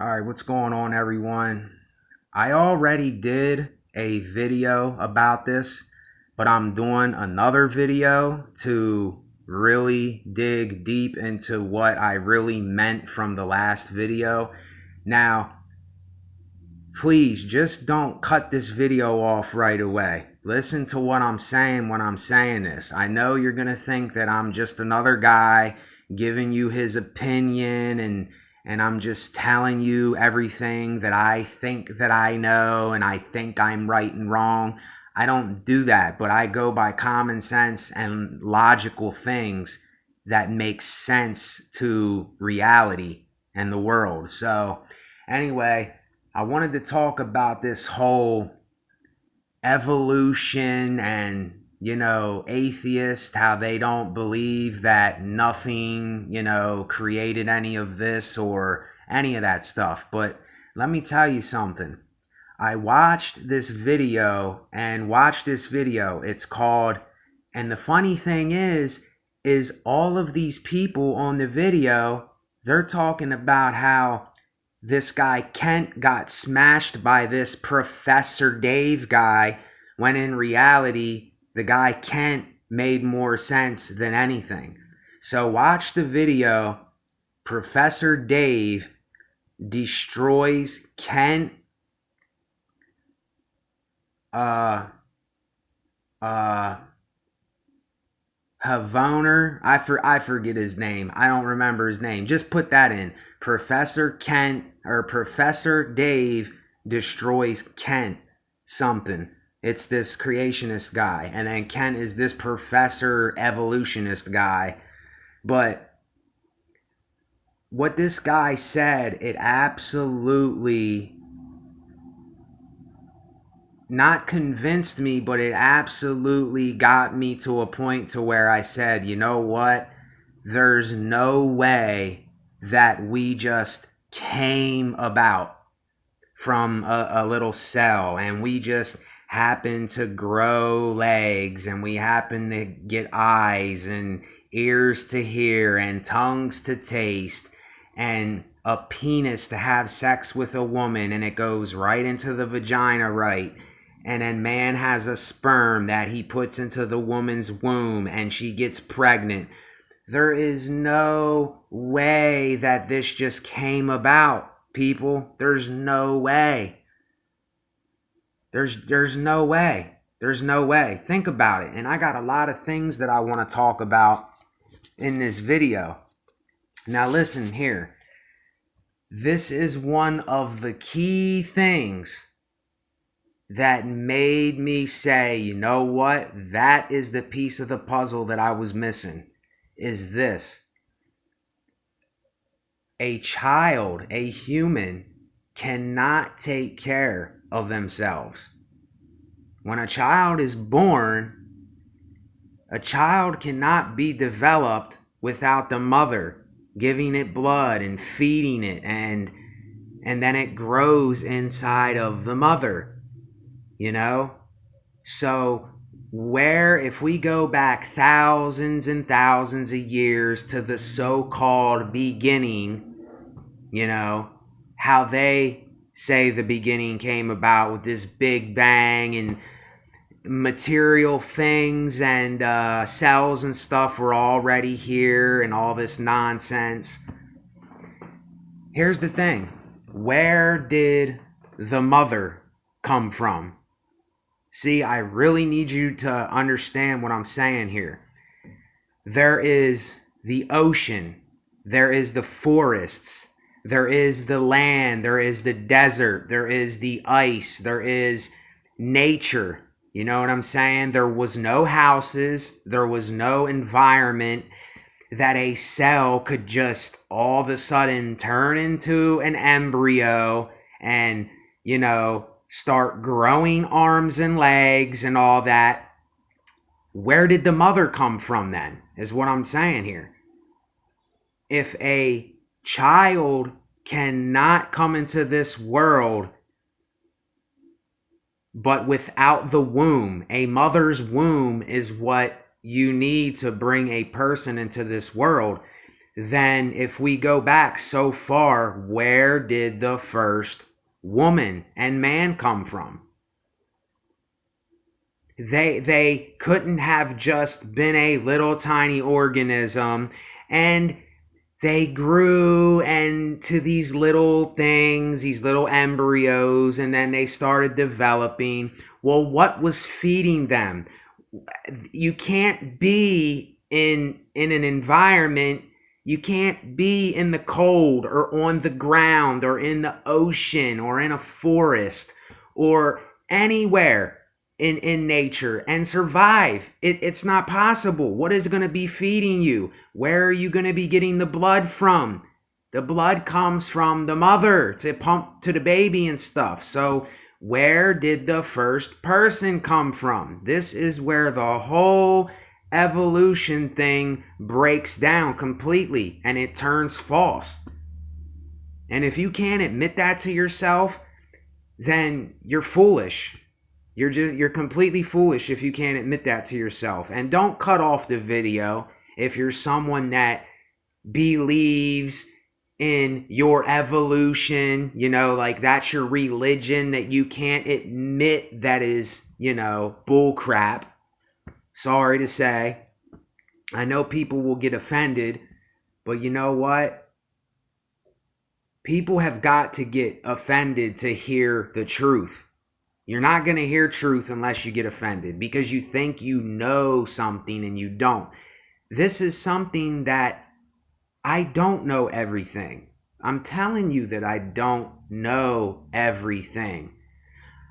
All right, what's going on, everyone? I already did a video about this, but I'm doing another video to really dig deep into what I really meant from the last video. Now, please just don't cut this video off right away. Listen to what I'm saying when I'm saying this. I know you're going to think that I'm just another guy giving you his opinion and I'm just telling you everything that I think that I know and I think I'm right and wrong. I don't do that, but I go by common sense and logical things that make sense to reality and the world. So, anyway, I wanted to talk about this whole evolution and, atheists, how they don't believe that nothing, created any of this or any of that stuff. But let me tell you something. I watched this video and watched this video. It's called, and the funny thing is all of these people on the video, they're talking about how this guy Kent got smashed by this Professor Dave guy, when in reality, the guy Kent made more sense than anything. So watch the video. Professor Dave destroys Kent Havoner. I forget his name. I don't remember his name. Just put that in. Professor Kent or Professor Dave destroys Kent something. It's this creationist guy. And then Kent is this professor evolutionist guy. But what this guy said, it absolutely not convinced me, but it absolutely got me to a point to where I said, you know what? There's no way that we just came about from a little cell and we just happen to grow legs and we happen to get eyes and ears to hear and tongues to taste and a penis to have sex with a woman and it goes right into the vagina, right? And then man has a sperm that he puts into the woman's womb and she gets pregnant. There is no way that this just came about, people. There's no way. There's no way. There's no way. Think about it. And I got a lot of things that I want to talk about in this video. Now listen here. This is one of the key things that made me say, you know what? That is the piece of the puzzle that I was missing. Is this. A child, a human, cannot take care of themselves. When a child is born, a child cannot be developed without the mother giving it blood and feeding it, and then it grows inside of the mother. So if we go back thousands and thousands of years to the so-called beginning, how they say the beginning came about with this big bang and material things and cells and stuff were already here and all this nonsense. Here's the thing. Where did the mother come from? See, I really need you to understand what I'm saying here. There is the ocean. There is the forests. There is the land. There is the desert. There is the ice. There is nature. You know what I'm saying? There was no houses. There was no environment that a cell could just all of a sudden turn into an embryo and, start growing arms and legs and all that. Where did the mother come from then, is what I'm saying here. If a child cannot come into this world but without the womb, a mother's womb is what you need to bring a person into this world, then if we go back so far, where did the first woman and man come from? They couldn't have just been a little tiny organism, and they grew into these little things, these little embryos, and then they started developing. Well, what was feeding them? You can't be in an environment, you can't be in the cold or on the ground or in the ocean or in a forest or anywhere in nature and survive. It's not possible. What is going to be feeding you? Where are you going to be getting the blood from? The blood comes from the mother to pump to the baby and stuff. So where did the first person come from? This is where the whole evolution thing breaks down completely and it turns false. And if you can't admit that to yourself, then you're foolish. You're completely foolish if you can't admit that to yourself. And don't cut off the video if you're someone that believes in your evolution, like that's your religion, that you can't admit that is, bull crap. Sorry to say. I know people will get offended, but you know what? People have got to get offended to hear the truth. You're not going to hear truth unless you get offended because you think you know something and you don't. This is something that I don't know everything. I'm telling you that I don't know everything.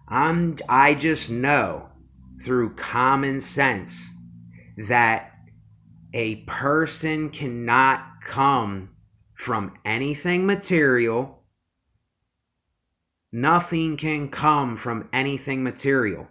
I just know through common sense that a person cannot come from anything material. Nothing can come from anything material.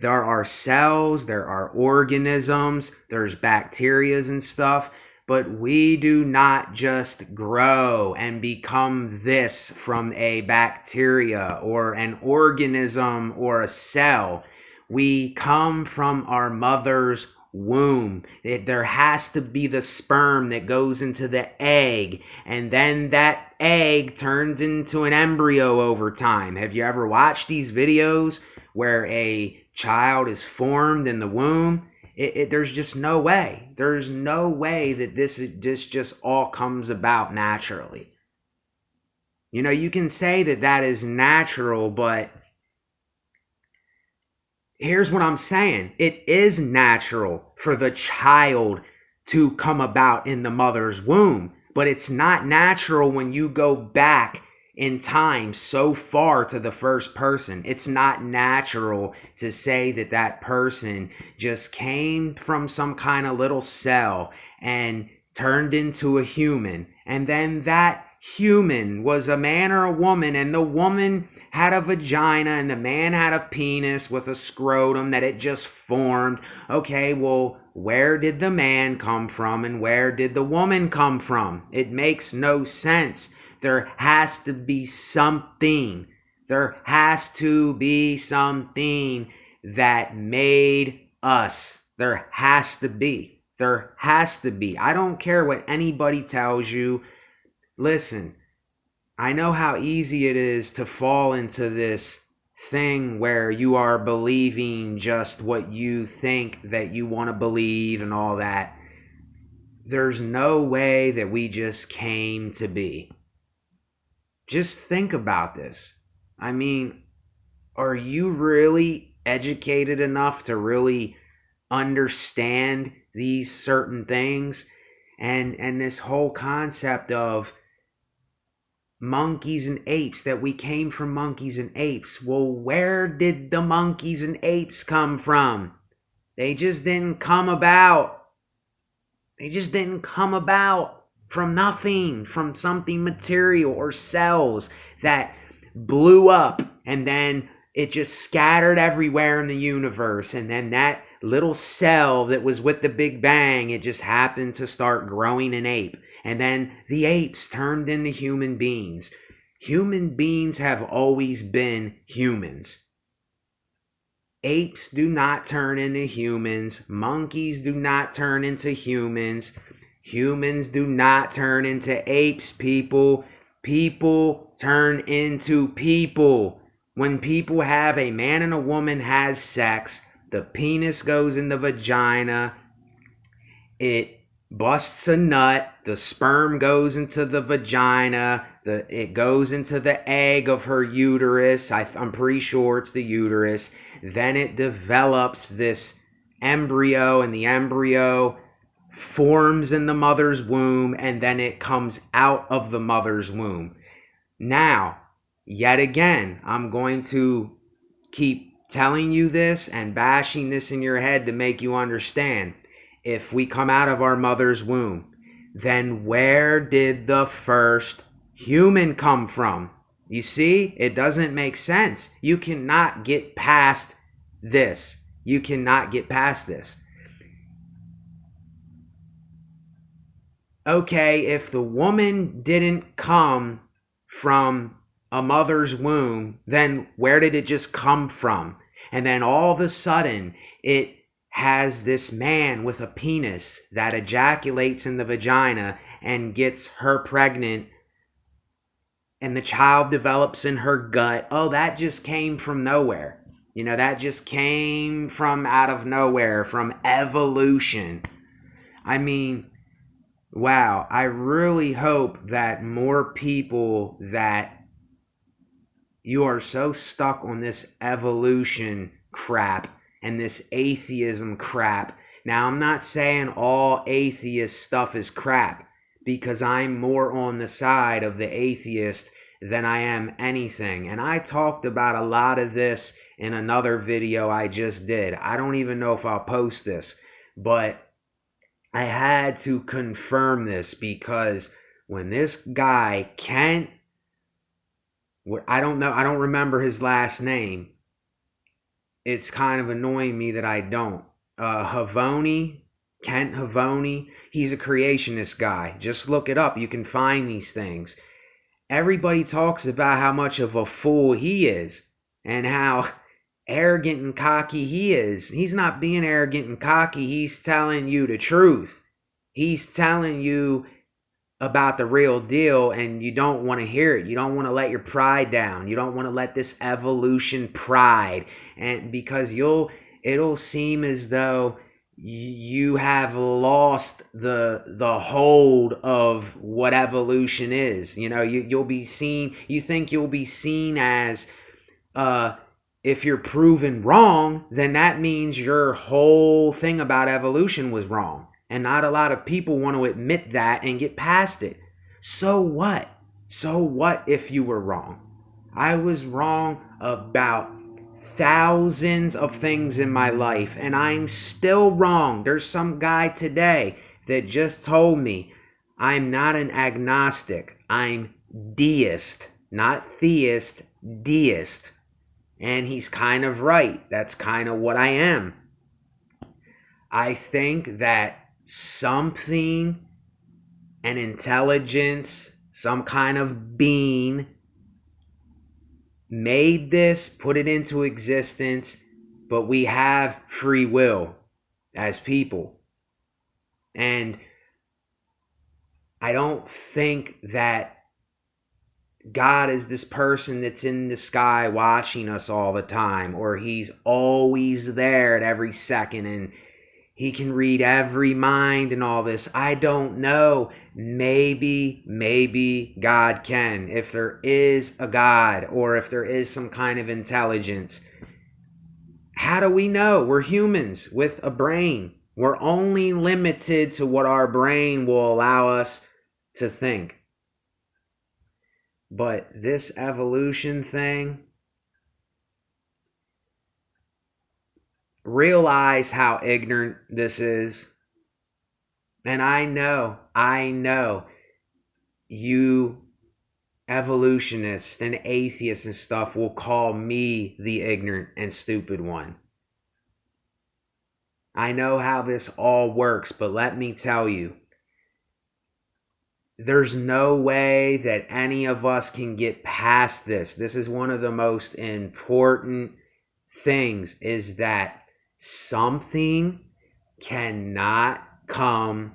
There are cells, there are organisms, there's bacteria and stuff, but we do not just grow and become this from a bacteria or an organism or a cell. We come from our mother's womb. There has to be the sperm that goes into the egg, and then that egg turns into an embryo over time. Have you ever watched these videos where a child is formed in the womb? There's just no way. There's no way that this just all comes about naturally. You can say that is natural, but here's what I'm saying. It is natural for the child to come about in the mother's womb, but it's not natural when you go back in time so far to the first person. It's not natural to say that person just came from some kind of little cell and turned into a human, and then that human was a man or a woman, and the woman had a vagina and the man had a penis with a scrotum that it just formed. Okay, well, where did the man come from and where did the woman come from? It makes no sense. There has to be something. There has to be something that made us. There has to be. There has to be. I don't care what anybody tells you. Listen, I know how easy it is to fall into this thing where you are believing just what you think that you want to believe and all that. There's no way that we just came to be. Just think about this. I mean, are you really educated enough to really understand these certain things? And this whole concept of monkeys and apes, that we came from monkeys and apes. Well, where did the monkeys and apes come from? They just didn't come about. They just didn't come about from nothing, from something material or cells that blew up and then it just scattered everywhere in the universe. And then that little cell that was with the Big Bang, it just happened to start growing an ape. And then the apes turned into human beings. Human beings have always been humans. Apes do not turn into humans. Monkeys do not turn into humans. Humans do not turn into apes, people. People turn into people. When people have a man and a woman has sex, the penis goes in the vagina, it busts a nut, the sperm goes into the vagina, it goes into the egg of her uterus. I'm pretty sure it's the uterus. Then it develops this embryo, and the embryo forms in the mother's womb, and then it comes out of the mother's womb. Now, yet again, I'm going to keep telling you this and bashing this in your head to make you understand. If we come out of our mother's womb, then where did the first human come from? You see, it doesn't make sense. You cannot get past this. You cannot get past this. Okay, if the woman didn't come from a mother's womb, then where did it just come from? And then all of a sudden, it has this man with a penis that ejaculates in the vagina and gets her pregnant, and the child develops in her gut. Oh, that just came from nowhere. You know, that just came from out of nowhere, from evolution. I mean, wow, I really hope that more people that you are so stuck on this evolution crap and this atheism crap. Now, I'm not saying all atheist stuff is crap, because I'm more on the side of the atheist than I am anything. And I talked about a lot of this in another video I just did. I don't even know if I'll post this, but I had to confirm this, because when this guy, Kent, I don't remember his last name. It's kind of annoying me that I don't. Havoni, Kent Havoni, he's a creationist guy. Just look it up. You can find these things. Everybody talks about how much of a fool he is and how arrogant and cocky he is. He's not being arrogant and cocky. He's telling you the truth. He's telling you about the real deal, and you don't want to hear it. You don't want to let your pride down. You don't want to let this evolution pride, and because it'll seem as though you have lost the hold of what evolution is. You know, you'll be seen. You think you'll be seen as if you're proven wrong, then that means your whole thing about evolution was wrong. And not a lot of people want to admit that and get past it. So what? So what if you were wrong? I was wrong about thousands of things in my life, and I'm still wrong. There's some guy today that just told me I'm not an agnostic. I'm deist, not theist, deist. And he's kind of right. That's kind of what I am. I think that something, an intelligence, some kind of being made this, put it into existence, but we have free will as people. And I don't think that God is this person that's in the sky watching us all the time, or he's always there at every second and he can read every mind and all this. I don't know. Maybe God can. If there is a God, or if there is some kind of intelligence. How do we know? We're humans with a brain. We're only limited to what our brain will allow us to think. But this evolution thing, realize how ignorant this is. And I know you evolutionists and atheists and stuff will call me the ignorant and stupid one. I know how this all works, but let me tell you, there's no way that any of us can get past this. This is one of the most important things, is that something cannot come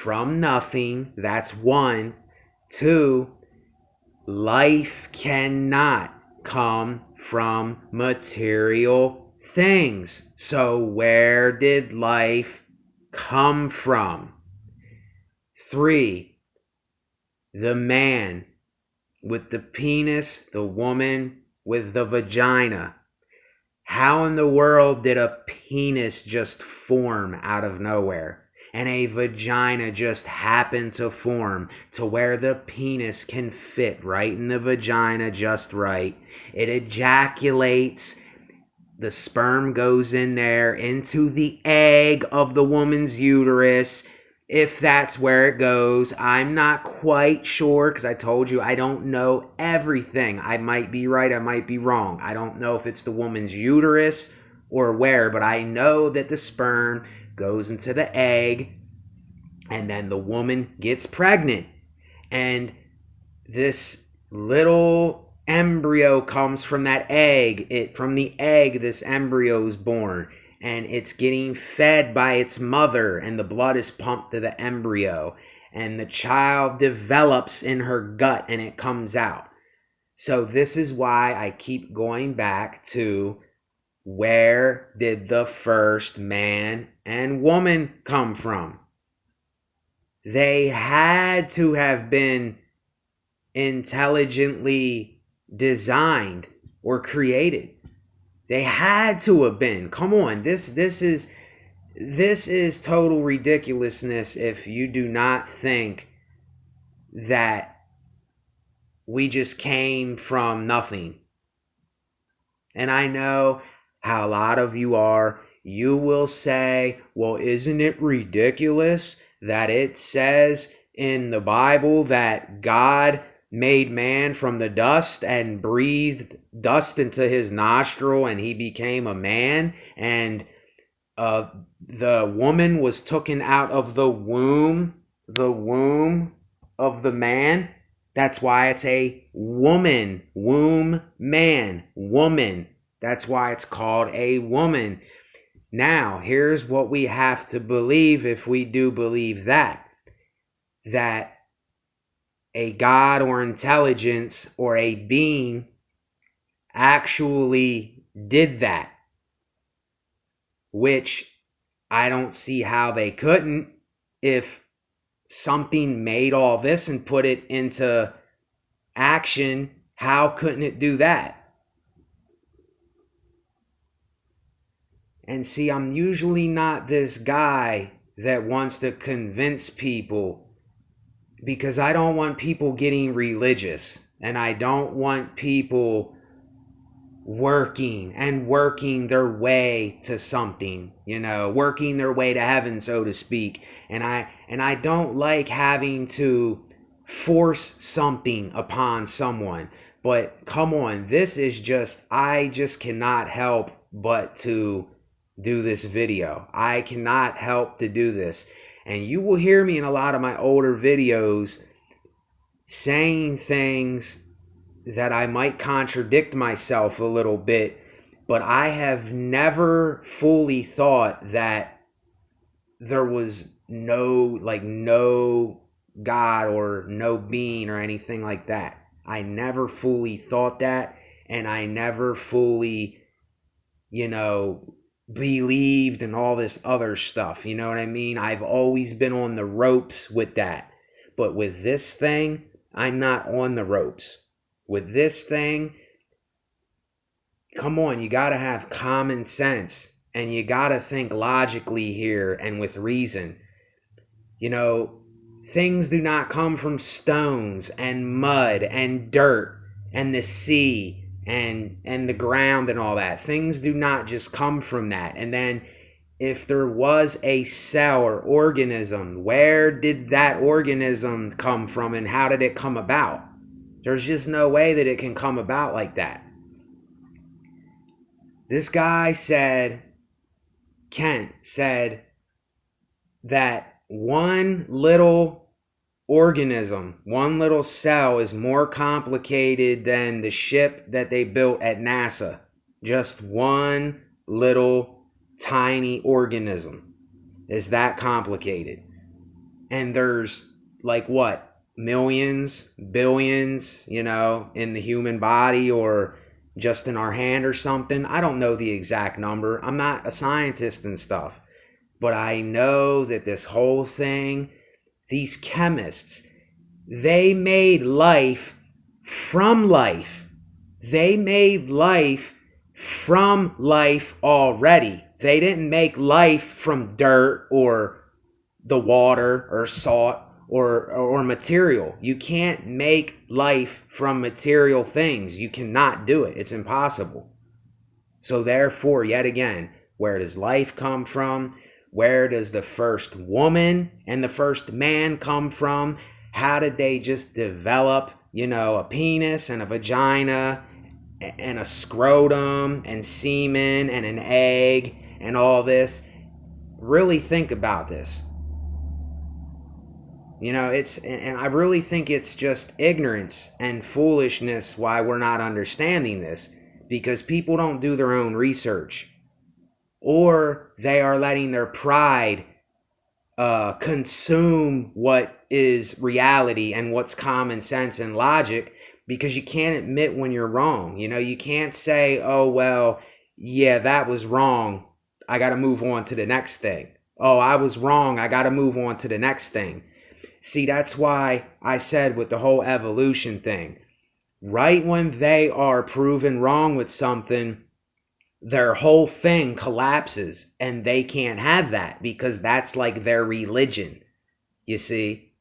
from nothing. That's one. Two, life cannot come from material things. So where did life come from? Three, the man with the penis, the woman with the vagina. How in the world did a penis just form out of nowhere? And a vagina just happen to form to where the penis can fit right in the vagina just right. It ejaculates. The sperm goes in there into the egg of the woman's uterus, if that's where it goes. I'm not quite sure because I told you I don't know everything. I might be right, I might be wrong. I don't know if it's the woman's uterus or where, but I know that the sperm goes into the egg and then the woman gets pregnant. And this little embryo comes from that egg. From the egg, this embryo is born, and it's getting fed by its mother, and the blood is pumped to the embryo, and the child develops in her gut, and it comes out. So this is why I keep going back to, where did the first man and woman come from? They had to have been intelligently designed or created. They had to have been. Come on, this is total ridiculousness if you do not think that we just came from nothing. And I know how a lot of you are. You will say, well, isn't it ridiculous that it says in the Bible that God made man from the dust and breathed dust into his nostril and he became a man, and the woman was taken out of the womb of the man? That's why it's a woman. Womb, man, woman. That's why it's called a woman. Now, here's what we have to believe if we do believe that a God or intelligence or a being actually did that, which I don't see how they couldn't. If something made all this and put it into action, how couldn't it do that? And see, I'm usually not this guy that wants to convince people, because I don't want people getting religious, and I don't want people working their way to something, working their way to heaven, so to speak. And I don't like having to force something upon someone. But come on, I just cannot help but to do this video. I cannot help to do this. And you will hear me in a lot of my older videos saying things that I might contradict myself a little bit, but I have never fully thought that there was no God or no being or anything like that. I never fully thought that, and I never fully, believed in all this other stuff. You know what I mean? I've always been on the ropes with that. But with this thing, I'm not on the ropes. With this thing, come on, you got to have common sense, and you got to think logically here and with reason. Things do not come from stones and mud and dirt and the sea and the ground and all that. Things do not just come from that. And then if there was a cell or organism, where did that organism come from and how did it come about? There's just no way that it can come about like that. This guy Kent said that one little organism, one little cell is more complicated than the ship that they built at NASA. Just one little tiny organism is that complicated. And there's like what, millions, billions, in the human body or just in our hand or something. I don't know the exact number. I'm not a scientist and stuff. But I know that this whole thing, these chemists, they made life from life. They made life from life already. They didn't make life from dirt or the water or salt or material. You can't make life from material things. You cannot do it. It's impossible. So therefore, yet again, where does life come from? Where does the first woman and the first man come from? How did they just develop, a penis and a vagina and a scrotum and semen and an egg and all this? Really think about this. And I really think it's just ignorance and foolishness why we're not understanding this, because people don't do their own research, or they are letting their pride consume what is reality and what's common sense and logic, because you can't admit when you're wrong. You can't say, oh, well, yeah, that was wrong. I got to move on to the next thing. Oh, I was wrong. I got to move on to the next thing. See, that's why I said with the whole evolution thing, right when they are proven wrong with something, their whole thing collapses, and they can't have that because that's like their religion, you see?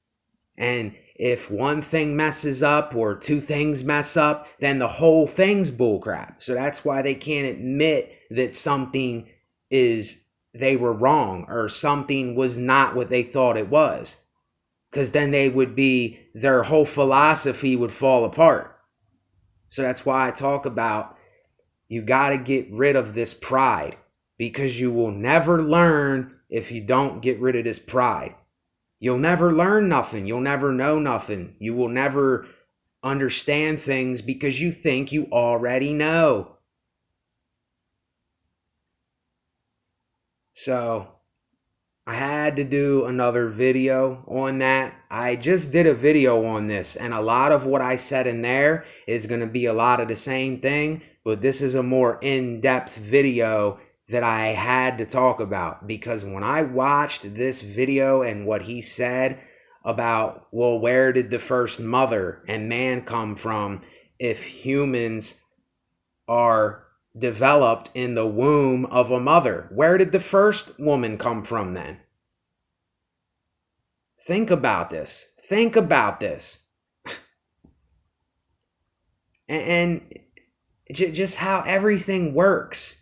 And if one thing messes up or two things mess up, then the whole thing's bullcrap. So that's why they can't admit that something they were wrong or something was not what they thought it was. Because then their whole philosophy would fall apart. So that's why I talk about you got to get rid of this pride, because you will never learn if you don't get rid of this pride. You'll never learn nothing. You'll never know nothing. You will never understand things because you think you already know. So I had to do another video on that. I just did a video on this, and a lot of what I said in there is going to be a lot of the same thing, but this is a more in-depth video that I had to talk about, because when I watched this video and what he said about, well, where did the first mother and man come from if humans are developed in the womb of a mother? Where did the first woman come from then? Think about this. Think about this. And just how everything works.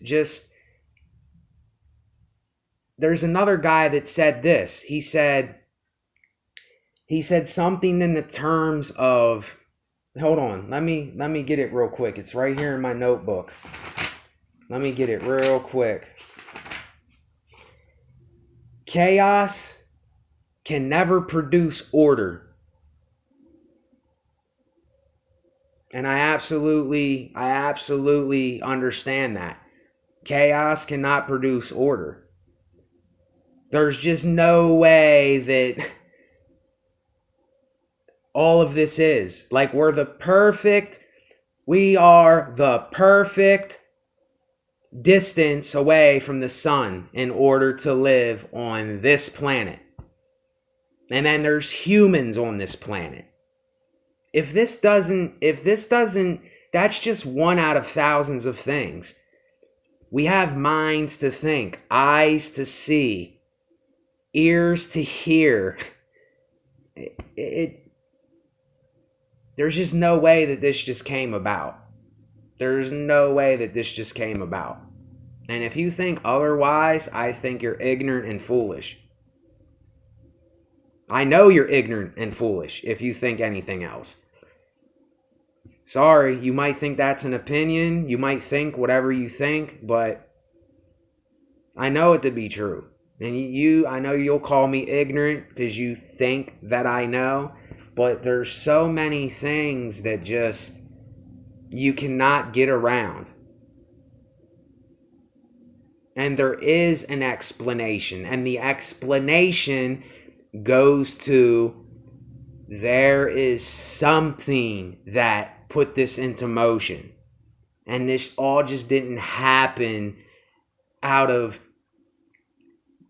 There's another guy that said this. He said something in the terms of, hold on, let me get it real quick. It's right here in my notebook. Let me get it real quick. Chaos can never produce order. And I absolutely understand that. Chaos cannot produce order. There's just no way that all of this is. Like, we are the perfect distance away from the sun in order to live on this planet. And then there's humans on this planet. If this doesn't, that's just one out of thousands of things. We have minds to think, eyes to see, ears to hear. There's just no way that this just came about. There's no way that this just came about. And if you think otherwise, I think you're ignorant and foolish. I know you're ignorant and foolish if you think anything else. Sorry, you might think that's an opinion. You might think whatever you think, but I know it to be true. And I know you'll call me ignorant because you think that I know, but there's so many things that just you cannot get around. And there is an explanation, and the explanation goes to there is something that put this into motion. And this all just didn't happen out of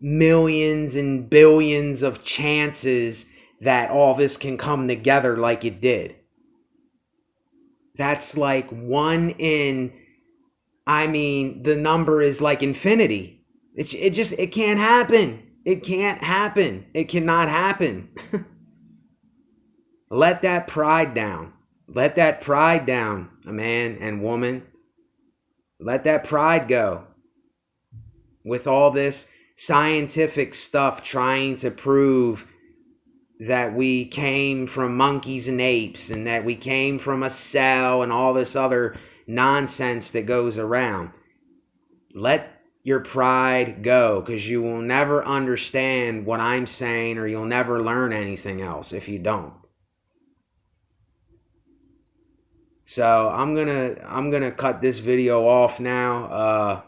millions and billions of chances that all this can come together like it did. That's like one in, the number is like infinity. It can't happen. It can't happen. It cannot happen. Let that pride down. Let that pride down, a man and woman. Let that pride go. With all this scientific stuff trying to prove that we came from monkeys and apes and that we came from a cell and all this other nonsense that goes around. Let your pride go, because you will never understand what I'm saying, or you'll never learn anything else if you don't. So I'm gonna cut this video off now.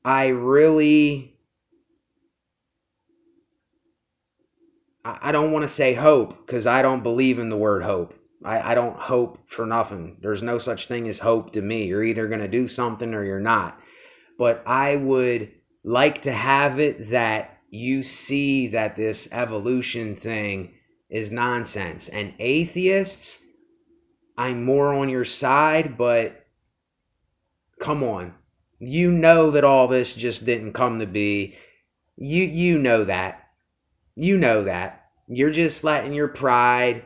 I don't want to say hope, because I don't believe in the word hope. I don't hope for nothing. There's no such thing as hope to me. You're either going to do something or you're not. But I would like to have it that you see that this evolution thing is nonsense. And atheists, I'm more on your side, but come on. You know that all this just didn't come to be. You know that. You know that. You're just letting your pride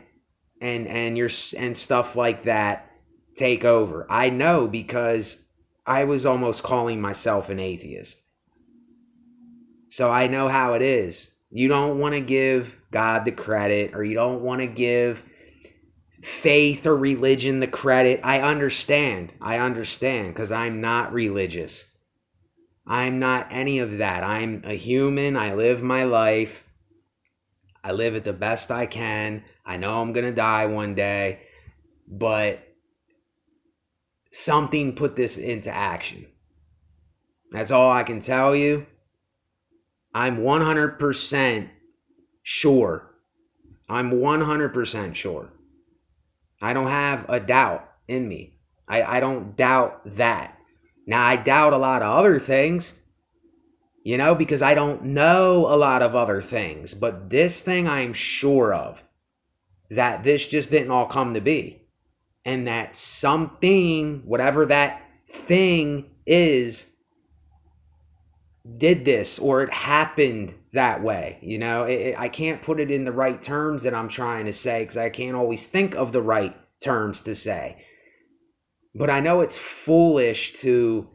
and stuff like that take over. I know, because I was almost calling myself an atheist. So I know how it is. You don't want to give God the credit, or you don't want to give faith or religion the credit. I understand, because I'm not religious. I'm not any of that. I'm a human. I live my life. I live it the best I can. I know I'm going to die one day, but something put this into action. That's all I can tell you. I'm 100% sure. I'm 100% sure. I don't have a doubt in me. I don't doubt that. Now, I doubt a lot of other things, because I don't know a lot of other things. But this thing I'm sure of, that this just didn't all come to be. And that something, whatever that thing is, did this, or it happened that way. I can't put it in the right terms that I'm trying to say, because I can't always think of the right terms to say. But I know it's foolish to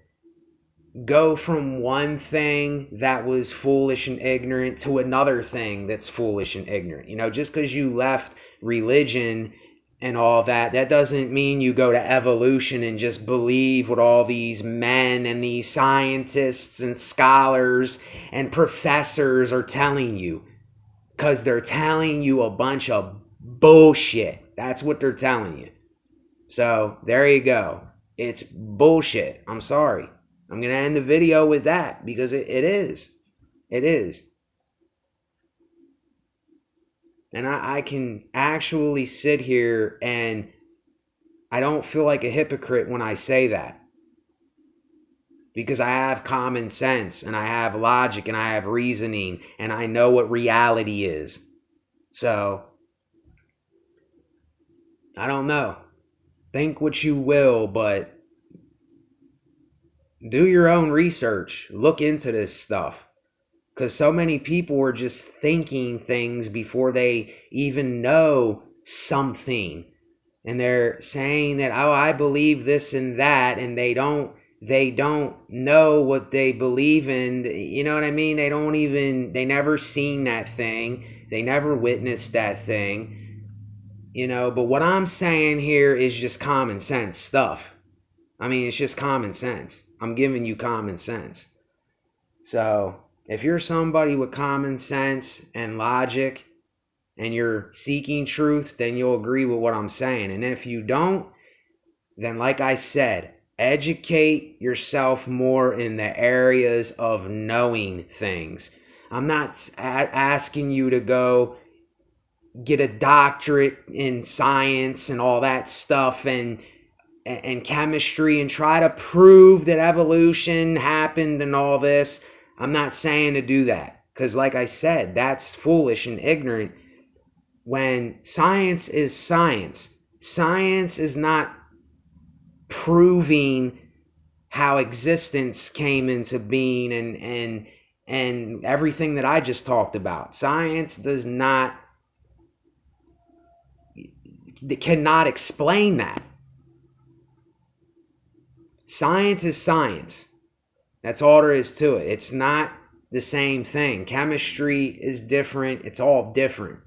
go from one thing that was foolish and ignorant to another thing that's foolish and ignorant. Just because you left religion and all that, that doesn't mean you go to evolution and just believe what all these men and these scientists and scholars and professors are telling you. Because they're telling you a bunch of bullshit. That's what they're telling you. So there you go. It's bullshit. I'm sorry. I'm going to end the video with that, because it is. It is. And I can actually sit here and I don't feel like a hypocrite when I say that. Because I have common sense, and I have logic, and I have reasoning, and I know what reality is. So, I don't know. Think what you will, but do your own research. Look into this stuff. Because so many people are just thinking things before they even know something. And they're saying that, oh, I believe this and that, and they don't know what they believe in. You know what I mean? They never seen that thing. They never witnessed that thing. But what I'm saying here is just common sense stuff. It's just common sense. I'm giving you common sense. So, if you're somebody with common sense and logic, and you're seeking truth, then you'll agree with what I'm saying. And if you don't, then like I said, educate yourself more in the areas of knowing things. I'm not asking you to go get a doctorate in science and all that stuff and chemistry and try to prove that evolution happened and all this. I'm not saying to do that, because like I said, that's foolish and ignorant. When science is science, science is not proving how existence came into being and everything that I just talked about. Science does not, cannot explain that. Science is science. That's all there is to it. It's not the same thing. Chemistry is different. It's all different.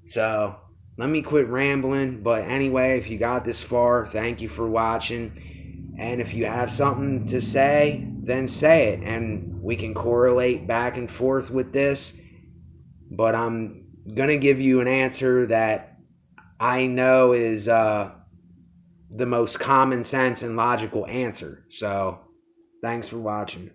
So let me quit rambling. But anyway, if you got this far, thank you for watching. And if you have something to say, then say it. And we can correlate back and forth with this. But I'm going to give you an answer that I know is the most common sense and logical answer. So thanks for watching.